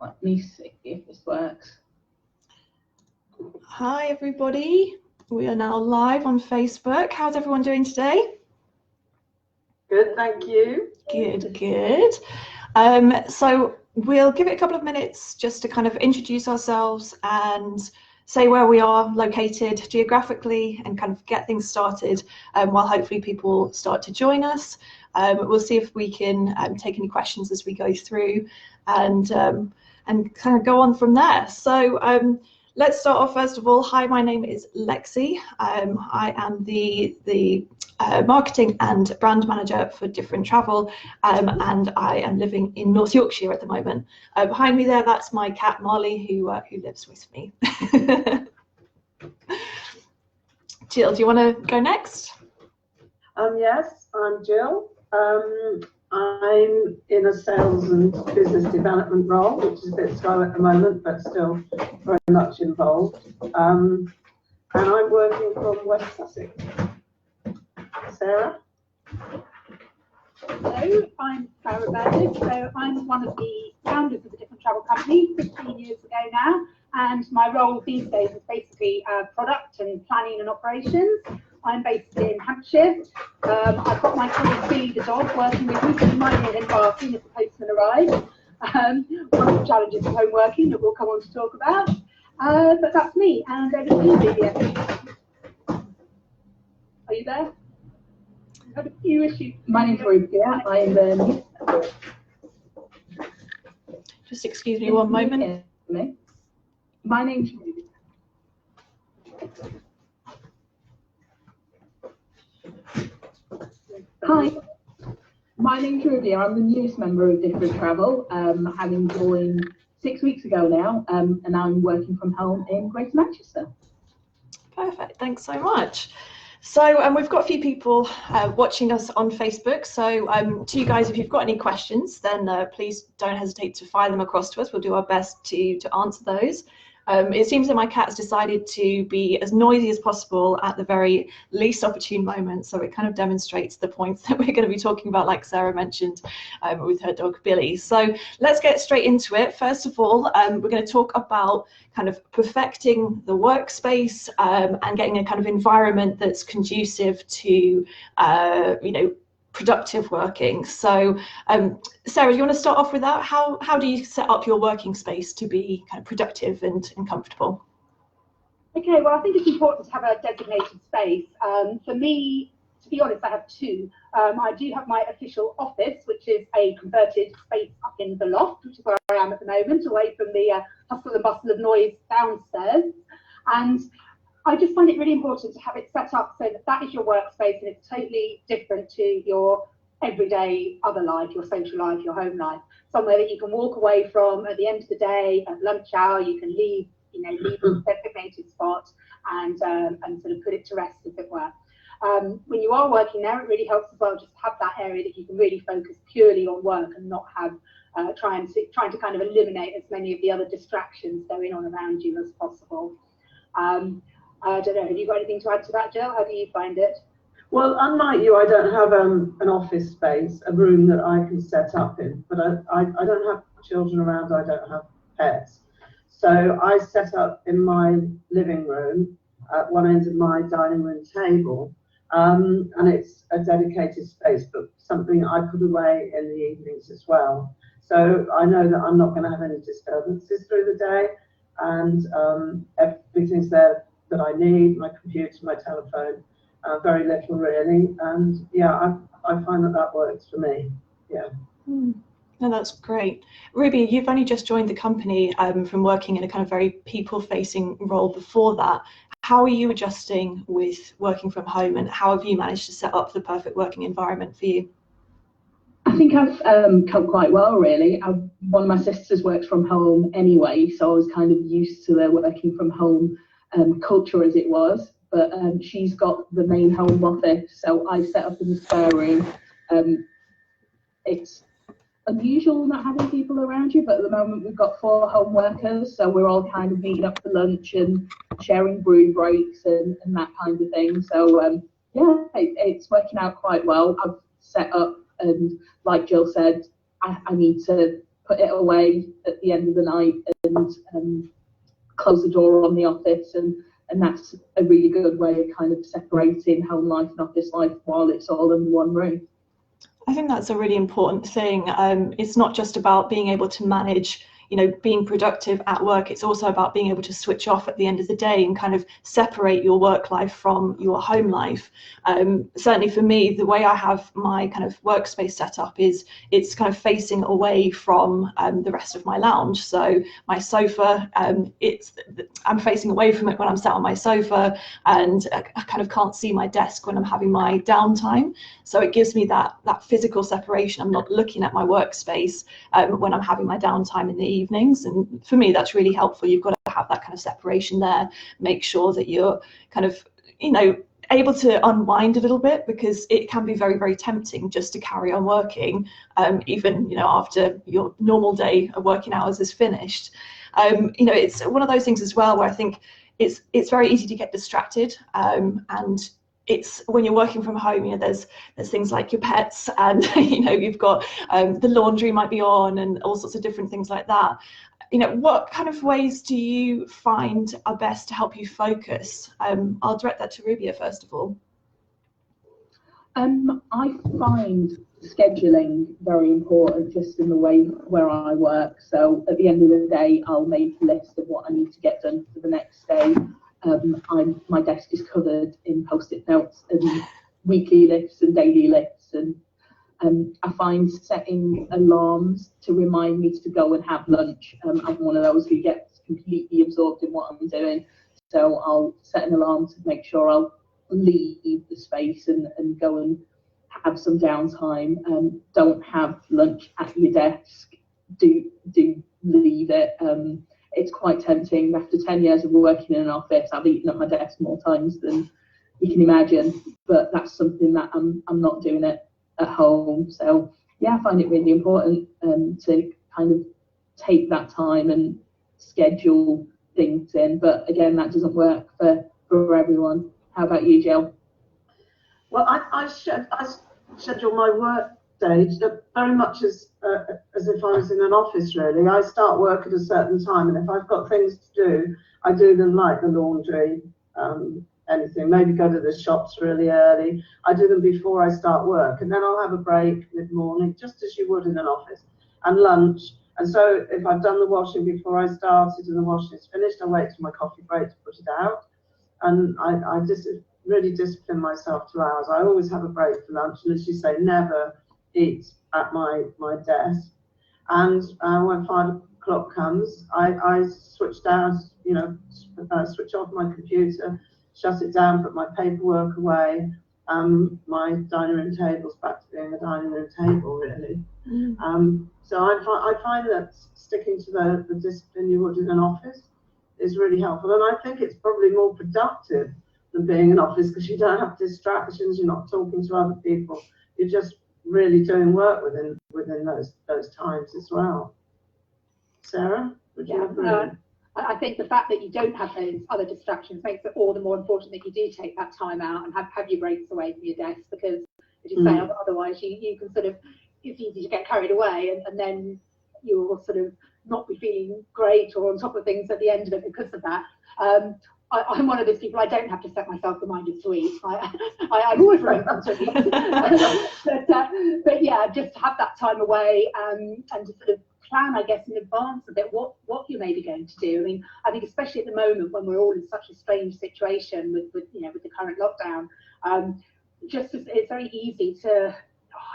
Let me see if this works. Hi everybody, we are now live on Facebook. How's everyone doing today? Good, thank you. Good. So we'll give it a couple of minutes just to kind of introduce ourselves and say where we are located geographically and kind of get things started while hopefully people start to join us. We'll see if we can take any questions as we go through and kind of go on from there. So let's start off first of all. Hi, my name is Lexi. I am the marketing and brand manager for Different Travel, and I am living in North Yorkshire at the moment. Behind me there, that's my cat Marley, who lives with me. Jill, do you want to go next? Yes, I'm Jill. I'm in a sales and business development role, which is a bit slow at the moment, but still very much involved. And I'm working from West Sussex. Sarah? Hello, I'm Sarah Burdett. So I'm one of the founders of the Different Travel Company 15 years ago now, and my role these days is basically product and planning and operations. I'm based in Hampshire. I've got my colleague Billy the dog working with me, so you might hear him barking as the postman arrives. One of the challenges of home working that we'll come on to talk about. But that's me, and over to you, Vivian. Are you there? I've had a few issues. My name's Ruby. I'm Just excuse me one moment. My name's Ruby. Hi, my name's Ruby. I'm the newest member of Different Travel, having joined 6 weeks ago now, and I'm working from home in Greater Manchester. Perfect, thanks so much. So we've got a few people watching us on Facebook. So to you guys, if you've got any questions, then please don't hesitate to fire them across to us. We'll do our best to answer those. It seems that my cat has decided to be as noisy as possible at the very least opportune moment, so it kind of demonstrates the points that we're going to be talking about, like Sarah mentioned, with her dog Billy. So let's get straight into it. First of all, we're going to talk about kind of perfecting the workspace and getting a kind of environment that's conducive to, productive working. So Sarah, do you want to start off with that? How do you set up your working space to be kind of productive and comfortable? Okay, well, I think it's important to have a designated space. For me, to be honest, I have two. I do have my official office, which is a converted space up in the loft, which is where I am at the moment, away from the hustle and bustle of noise downstairs. And I just find it really important to have it set up so that that is your workspace and it's totally different to your everyday other life, your social life, your home life. Somewhere that you can walk away from at the end of the day, at lunch hour, you can leave a designated spot and sort of put it to rest, as it were. When you are working there, it really helps as well just have that area that you can really focus purely on work and not have trying to kind of eliminate as many of the other distractions going on around you as possible. I don't know, have you got anything to add to that, Jill? How do you find it? Well, unlike you, I don't have an office space, a room that I can set up in, but I don't have children around, I don't have pets. So I set up in my living room at one end of my dining room table, and it's a dedicated space, but something I put away in the evenings as well. So I know that I'm not going to have any disturbances through the day, and everything's there that I need, my computer, my telephone, very little really, and yeah, I find that works for me. Yeah. No, that's great. Ruby, you've only just joined the company from working in a kind of very people-facing role before that. How are you adjusting with working from home, and how have you managed to set up the perfect working environment for you? I think I've come quite well, really. One of my sisters works from home anyway, so I was kind of used to the working from home culture as it was. But she's got the main home office, so I set up in the spare room. It's unusual not having people around you, but at the moment we've got 4 home workers, so we're all kind of meeting up for lunch and sharing brew breaks and that kind of thing. So yeah, it's working out quite well. I've set up, and like Jill said, I need to put it away at the end of the night and close the door on the office, and that's a really good way of kind of separating home life and office life while it's all in one room. I think that's a really important thing. It's not just about being able to manage, being productive at work. It's also about being able to switch off at the end of the day and kind of separate your work life from your home life. Certainly for me, the way I have my kind of workspace set up is it's kind of facing away from the rest of my lounge. So my sofa, I'm facing away from it when I'm sat on my sofa, and I kind of can't see my desk when I'm having my downtime. So it gives me that physical separation. I'm not looking at my workspace when I'm having my downtime in the evenings, and for me that's really helpful. You've got to have that kind of separation there, make sure that you're kind of able to unwind a little bit, because it can be very, very tempting just to carry on working even after your normal day of working hours is finished. It's one of those things as well where I think it's very easy to get distracted, and it's when you're working from home, there's things like your pets, and you've got the laundry might be on, and all sorts of different things like that. What kind of ways do you find are best to help you focus? I'll direct that to Rubia first of all. I find scheduling very important, just in the way where I work. So at the end of the day, I'll make a list of what I need to get done for the next day. My desk is covered in post-it notes and weekly lists and daily lists, and I find setting alarms to remind me to go and have lunch. I'm one of those who gets completely absorbed in what I'm doing, so I'll set an alarm to make sure I'll leave the space and go and have some downtime. Don't have lunch at your desk. Do leave it. It's quite tempting. After 10 years of working in an office, I've eaten at my desk more times than you can imagine, but that's something that I'm not doing it at home. So yeah, I find it really important to kind of take that time and schedule things in, but again, that doesn't work for everyone. How about you, Jill? Well, I schedule my work day very much as if I was in an office, really. I start work at a certain time, and if I've got things to do, I do them, like the laundry, anything, maybe go to the shops really early. I do them before I start work, and then I'll have a break mid-morning, just as you would in an office, and lunch. And so if I've done the washing before I started and the washing is finished, I wait till my coffee break to put it out. And I just really discipline myself 2 hours. I always have a break for lunch, and as you say, never eat at my desk. And when 5 o'clock comes, I switch down, switch off my computer, shut it down, put my paperwork away. My dining room table's back to being a dining room table, really. So I find that sticking to the discipline you would in an office is really helpful, and I think it's probably more productive than being in an office, because you don't have distractions, you're not talking to other people, you're just really doing work within those times as well. Sarah, would you agree? I think the fact that you don't have those other distractions makes it all the more important that you do take that time out and have your breaks away from your desk, because as you say, otherwise you can sort of, it's easy to get carried away, and then you will sort of not be feeling great or on top of things at the end of it because of that. I'm one of those people, I don't have to set myself reminders to eat. I always remember to eat. But yeah, just to have that time away and to sort of plan, I guess, in advance a bit what you may be going to do. I mean, I think especially at the moment when we're all in such a strange situation with the current lockdown, it's very easy to,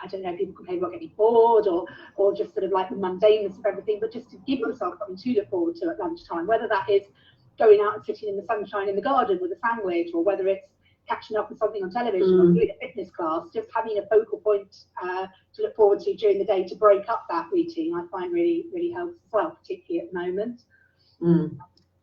I don't know, people complain about getting bored or just sort of like the mundaneness of everything, but just to give yourself something to look forward to at lunchtime, whether that is going out and sitting in the sunshine in the garden with a sandwich, or whether it's catching up with something on television or doing a fitness class, just having a focal point to look forward to during the day to break up that routine, I find really, really helps as well, particularly at the moment.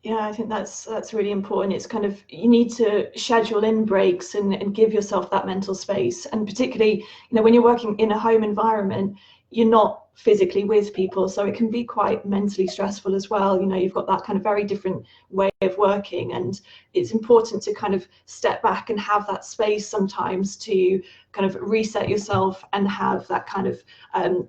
Yeah, I think that's really important. It's kind of, you need to schedule in breaks and give yourself that mental space. And particularly, when you're working in a home environment, you're not physically with people, so it can be quite mentally stressful as well. You know, you've got that kind of very different way of working, and it's important to kind of step back and have that space sometimes to kind of reset yourself and have that kind of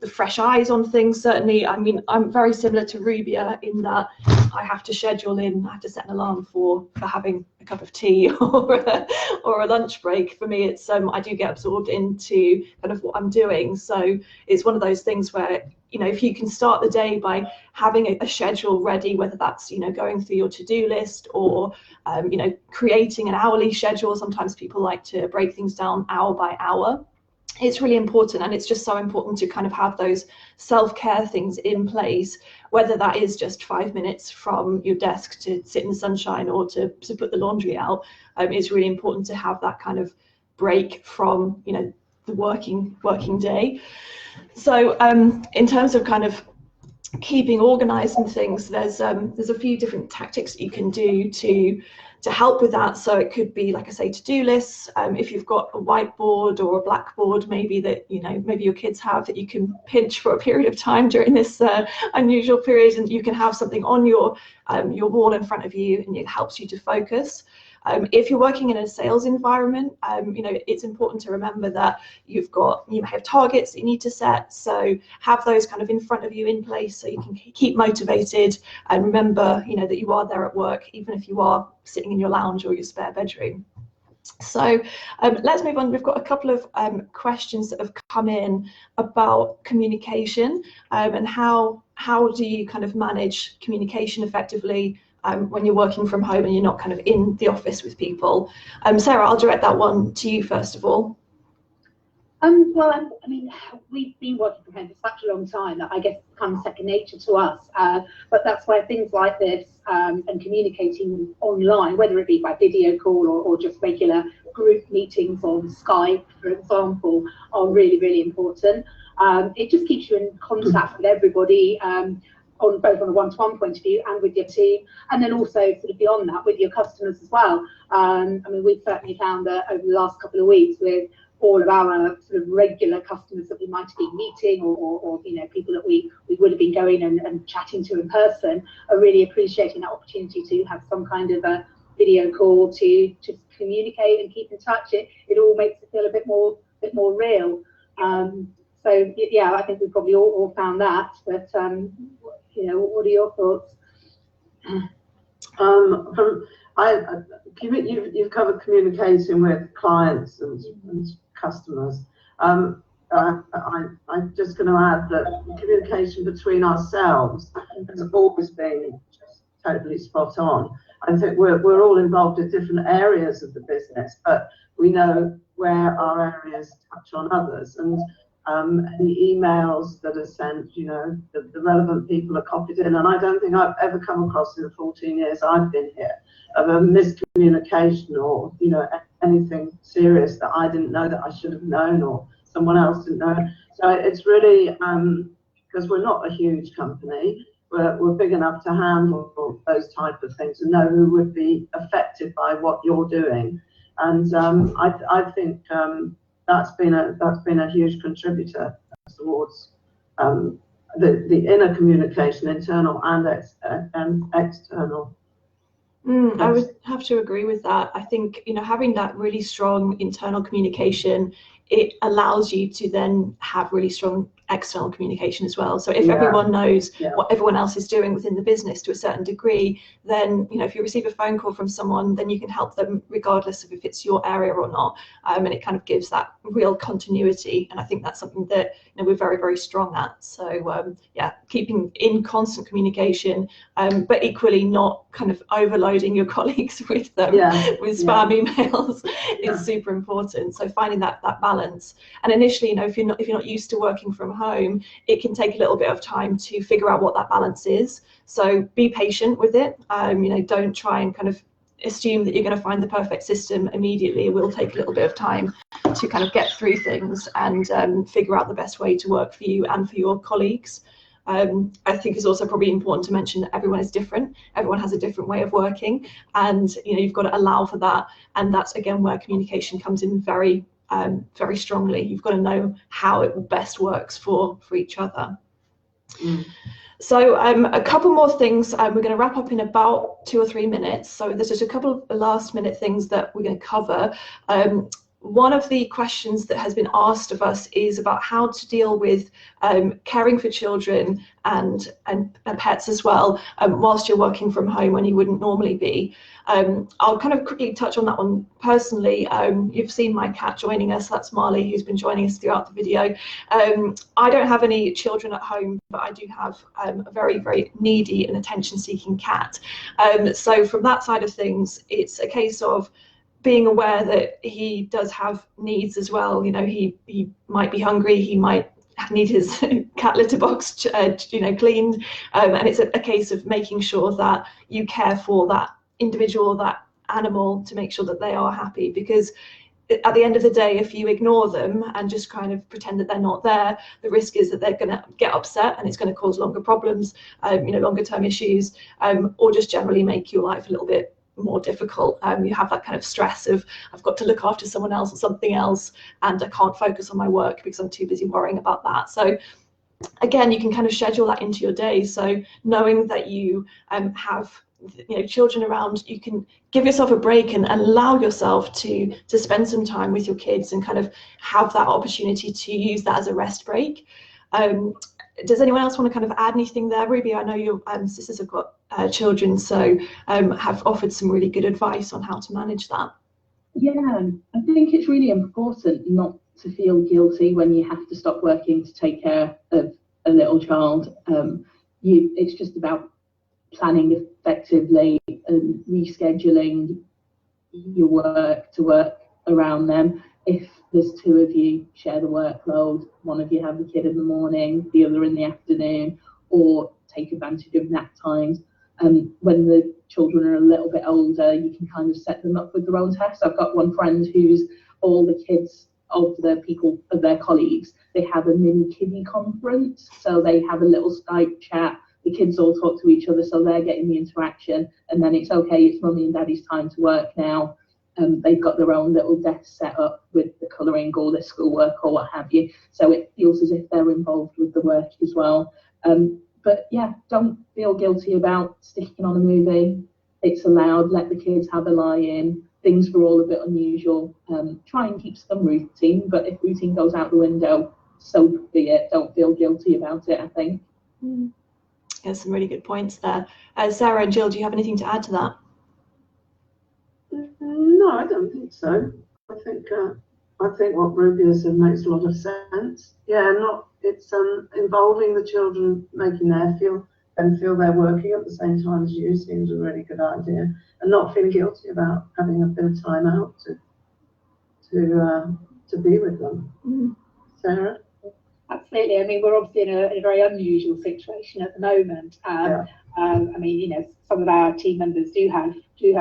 the fresh eyes on things. Certainly, I mean, I'm very similar to Rubia in that I have to schedule in, I have to set an alarm for having a cup of tea or a lunch break. For me, it's I do get absorbed into kind of what I'm doing, so it's one of those things where, you know, if you can start the day by having a schedule ready, whether that's, you know, going through your to-do list or, you know, creating an hourly schedule. Sometimes people like to break things down hour by hour. It's really important, and it's just so important to kind of have those self-care things in place, whether that is just 5 minutes from your desk to sit in the sunshine or to put the laundry out. It's really important to have that kind of break from, you know, the working day. So in terms of kind of keeping organized and things, there's a few different tactics that you can do to help with that. So it could be, like I say, to-do lists. If you've got a whiteboard or a blackboard, maybe that, you know, maybe your kids have, that you can pinch for a period of time during this unusual period, and you can have something on your wall in front of you, and it helps you to focus. If you're working in a sales environment, you know, it's important to remember that you have targets that you need to set. So have those kind of in front of you in place so you can keep motivated, and remember, you know, that you are there at work, even if you are sitting in your lounge or your spare bedroom. So let's move on. We've got a couple of questions that have come in about communication, and how do you kind of manage communication effectively when you're working from home and you're not kind of in the office with people. Sarah, I'll direct that one to you first of all. Well, I mean, we've been working from home for such a long time that I guess it's become second nature to us. But that's where things like this and communicating online, whether it be by video call or just regular group meetings on Skype, for example, are really, really important. It just keeps you in contact with everybody, on both on a one-to-one point of view and with your team, and then also sort of beyond that with your customers as well. I mean, we've certainly found that over the last couple of weeks with all of our sort of regular customers that we might have been meeting, or you know, people that we would have been going and chatting to in person, are really appreciating that opportunity to have some kind of a video call to just communicate and keep in touch. It all makes it feel a bit more real. So yeah, I think we probably all found that. But you know, what are your thoughts? You've covered communicating with clients and customers. I'm just going to add that communication between ourselves has always been just totally spot on. I think we're all involved in different areas of the business, but we know where our areas touch on others, and any emails that are sent, you know, the relevant people are copied in. And I don't think I've ever come across in the 14 years I've been here of a miscommunication or, you know, anything serious that I didn't know that I should have known or someone else didn't know. So it's really, because we're not a huge company, we're big enough to handle those type of things and know who would be affected by what you're doing. And I think that's been a huge contributor towards the inner communication, internal and external. I would have to agree with that. I think, you know, having that really strong internal communication, it allows you to then have really strong external communication as well. So if everyone knows what everyone else is doing within the business to a certain degree, then, you know, if you receive a phone call from someone, then you can help them regardless of if it's your area or not. And it kind of gives that real continuity. And I think that's something that, you know, we're very, very strong at. So yeah, keeping in constant communication, but equally not kind of overloading your colleagues with with spam emails is super important. So finding that balance. And initially, you know, if you're not used to working from home, it can take a little bit of time to figure out what that balance is. So be patient with it. You know, don't try and kind of assume that you're going to find the perfect system immediately. It will take a little bit of time to kind of get through things and figure out the best way to work for you and for your colleagues. I think it's also probably important to mention that everyone is different. Everyone has a different way of working, and you know, you've got to allow for that. And that's again where communication comes in very, very strongly. You've got to know how it best works for each other. So a couple more things. We're going to wrap up in about 2 or 3 minutes. So there's just a couple of last minute things that we're going to cover. One of the questions that has been asked of us is about how to deal with caring for children and pets as well, whilst you're working from home when you wouldn't normally be. I'll kind of quickly touch on that one personally. You've seen my cat joining us. That's Marley, who's been joining us throughout the video. I don't have any children at home, but I do have a very, very needy and attention-seeking cat. So from that side of things, it's a case of being aware that he does have needs as well. You know, he might be hungry, he might need his cat litter box cleaned, and it's a case of making sure that you care for that individual, that animal, to make sure that they are happy, because at the end of the day, if you ignore them and just kind of pretend that they're not there, the risk is that they're going to get upset and it's going to cause longer problems, longer term issues, or just generally make your life a little bit more difficult. You have that kind of stress of, I've got to look after someone else or something else, and I can't focus on my work because I'm too busy worrying about that. So again, you can kind of schedule that into your day. So knowing that you have children around, you can give yourself a break and allow yourself to spend some time with your kids and kind of have that opportunity to use that as a rest break. Does anyone else want to kind of add anything there? Ruby, I know your sisters have got children, so have offered some really good advice on how to manage that. Yeah, I think it's really important not to feel guilty when you have to stop working to take care of a little child. It's just about planning effectively and rescheduling your work to work around them. If there's 2 of you, share the workload. One of you have the kid in the morning, the other in the afternoon, or take advantage of nap times. When the children are a little bit older, you can kind of set them up with their own tasks. I've got one friend who's all the kids of their colleagues, they have a mini kiddie conference, so they have a little Skype chat. The kids all talk to each other, so they're getting the interaction, and then it's okay, it's mummy and daddy's time to work now. They've got their own little desk set up with the colouring or their schoolwork or what have you, so it feels as if they're involved with the work as well. But yeah, don't feel guilty about sticking on a movie. It's allowed. Let the kids have a lie-in. Things were all a bit unusual. Try and keep some routine, but if routine goes out the window, so be it. Don't feel guilty about it, I think. There's some really good points there. Sarah and Jill, do you have anything to add to that? No, I don't think so. I think what Ruby has said makes a lot of sense. Yeah, it's involving the children, making them feel they're working at the same time as you seems a really good idea, and not feeling guilty about having a bit of time out to be with them. Sarah? Absolutely. I mean, we're obviously in a very unusual situation at the moment. I mean, some of our team members do have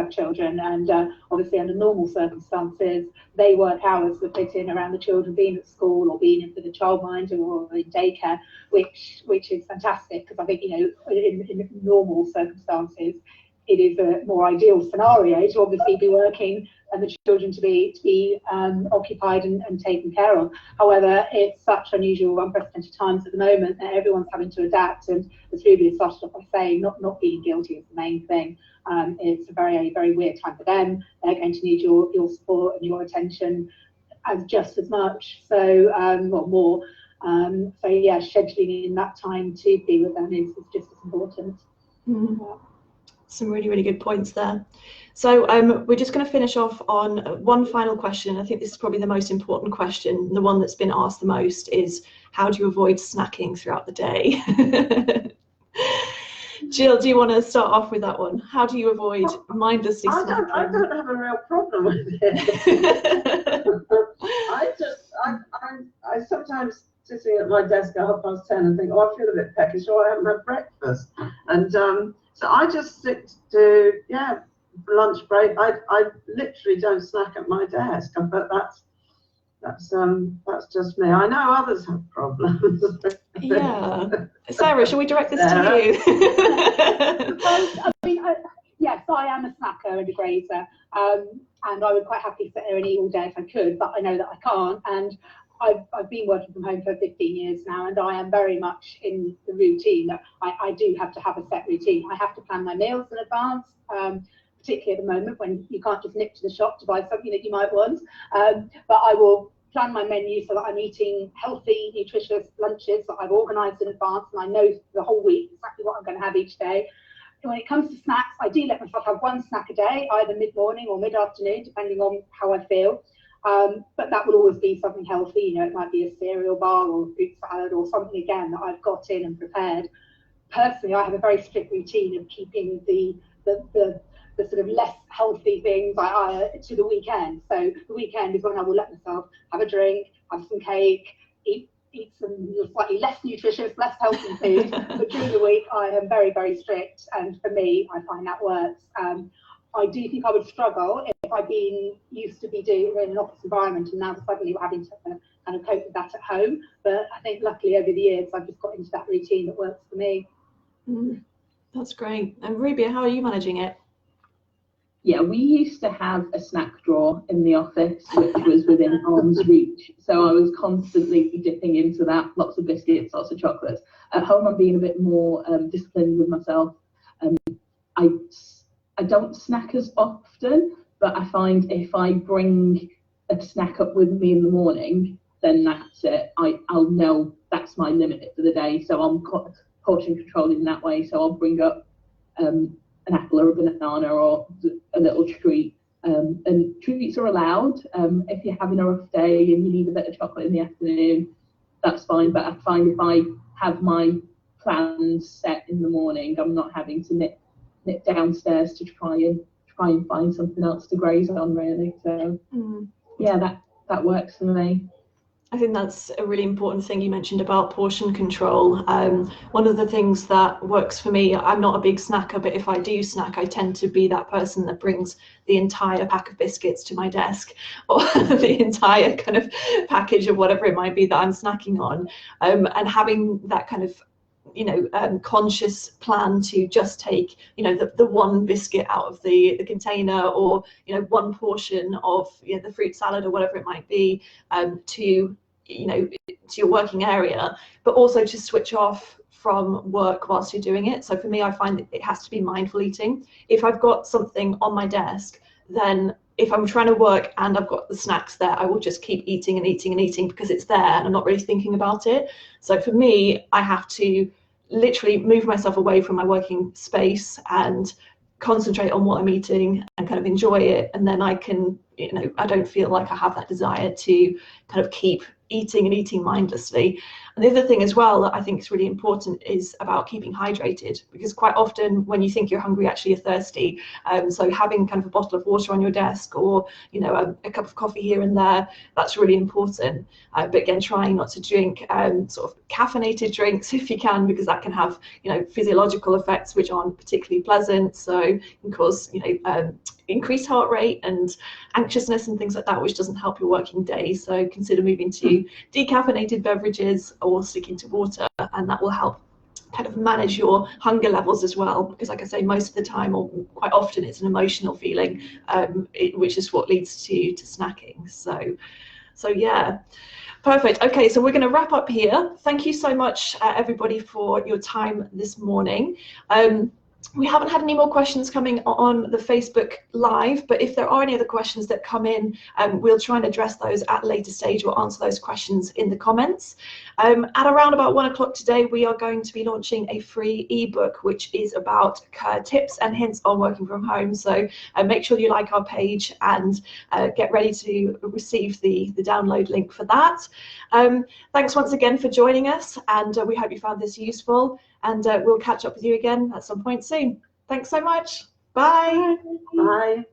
children, and obviously under normal circumstances, they work hours that fit in around the children being at school or being in for the childminder or in daycare, which is fantastic, because I think, in normal circumstances, it is a more ideal scenario to obviously be working and the children to be occupied and taken care of. However, it's such unusual, unprecedented times at the moment that everyone's having to adapt, and as Ruby started off by saying, not being guilty is the main thing. It's a very, very weird time for them. They're going to need your support and your attention just as much, so or more. So yeah, scheduling in that time to be with them is just as important. Some really, really good points there. So we're just going to finish off on one final question. I think this is probably the most important question. The one that's been asked the most is, how do you avoid snacking throughout the day? Jill, do you want to start off with that one? How do you avoid mindlessly snacking? I don't have a real problem with it. I sometimes sitting at my desk at 10:30 and think, I feel a bit peckish, or I haven't had breakfast. And so I just stick to, lunch break. I literally don't snack at my desk, but that's just me. I know others have problems. Yeah. Sarah, shall we direct this to you? I mean, yes, I am a snacker and a grazer, and I would quite happily sit there and eat all day if I could, but I know that I can't. And I've been working from home for 15 years now, and I am very much in the routine. I do have to have a set routine. I have to plan my meals in advance, particularly at the moment when you can't just nip to the shop to buy something that you might want. But I will plan my menu so that I'm eating healthy, nutritious lunches that I've organised in advance, and I know the whole week exactly what I'm going to have each day. And when it comes to snacks, I do let myself have one snack a day, either mid-morning or mid-afternoon, depending on how I feel. But that will always be something healthy. You know, it might be a cereal bar or a fruit salad or something, again, that I've got in and prepared. Personally, I have a very strict routine of keeping the sort of less healthy things to the weekend. So the weekend is when I will let myself have a drink, have some cake, eat some slightly less nutritious, less healthy food. But during the week, I am very, very strict. And for me, I find that works. I do think I would struggle if I'd been used to be doing in an office environment and now suddenly we're having to kind of cope with that at home. But I think luckily over the years, I've just got into that routine that works for me. That's great. And Rubia, how are you managing it? Yeah, we used to have a snack drawer in the office, which was within arm's reach. So I was constantly dipping into that, lots of biscuits, lots of chocolates. At home, I'm being a bit more disciplined with myself. I don't snack as often, but I find if I bring a snack up with me in the morning, then that's it. I'll know that's my limit for the day. So I'm portion controlled in that way. So I'll bring up an apple or a banana or a little treat. And treats are allowed. If you're having a rough day and you need a bit of chocolate in the afternoon, that's fine. But I find if I have my plans set in the morning, I'm not having to nip downstairs to try and find something else to graze on, really. So yeah, that works for me. I think that's a really important thing you mentioned about portion control. One of the things that works for me, I'm not a big snacker, but if I do snack, I tend to be that person that brings the entire pack of biscuits to my desk, or the entire kind of package of whatever it might be that I'm snacking on. And having that kind of conscious plan to just take, the one biscuit out of the container, or, one portion of the fruit salad or whatever it might be, to your working area, but also to switch off from work whilst you're doing it. So for me, I find it has to be mindful eating. If I've got something on my desk, then if I'm trying to work and I've got the snacks there, I will just keep eating and eating and eating because it's there and I'm not really thinking about it. So for me, I have to literally move myself away from my working space and concentrate on what I'm eating and kind of enjoy it. And then I can, I don't feel like I have that desire to kind of keep eating and eating mindlessly. And the other thing as well that I think is really important is about keeping hydrated, because quite often when you think you're hungry, actually you're thirsty. So having kind of a bottle of water on your desk, or a cup of coffee here and there, that's really important. But again, trying not to drink sort of caffeinated drinks if you can, because that can have physiological effects which aren't particularly pleasant. So it can cause increased heart rate and anxiousness and things like that, which doesn't help your working day. So consider moving to decaffeinated beverages or sticking to water, and that will help kind of manage your hunger levels as well, because like I say, most of the time, or quite often, it's an emotional feeling, which is what leads to snacking. So yeah. Perfect. Okay, so we're going to wrap up here. Thank you so much, everybody, for your time this morning. We haven't had any more questions coming on the Facebook Live, but if there are any other questions that come in, we'll try and address those at a later stage, or answer those questions in the comments. At around about 1 o'clock today, we are going to be launching a free ebook, which is about tips and hints on working from home. So make sure you like our page and get ready to receive the download link for that. Thanks once again for joining us, and we hope you found this useful. And we'll catch up with you again at some point soon. Thanks so much. Bye. Bye.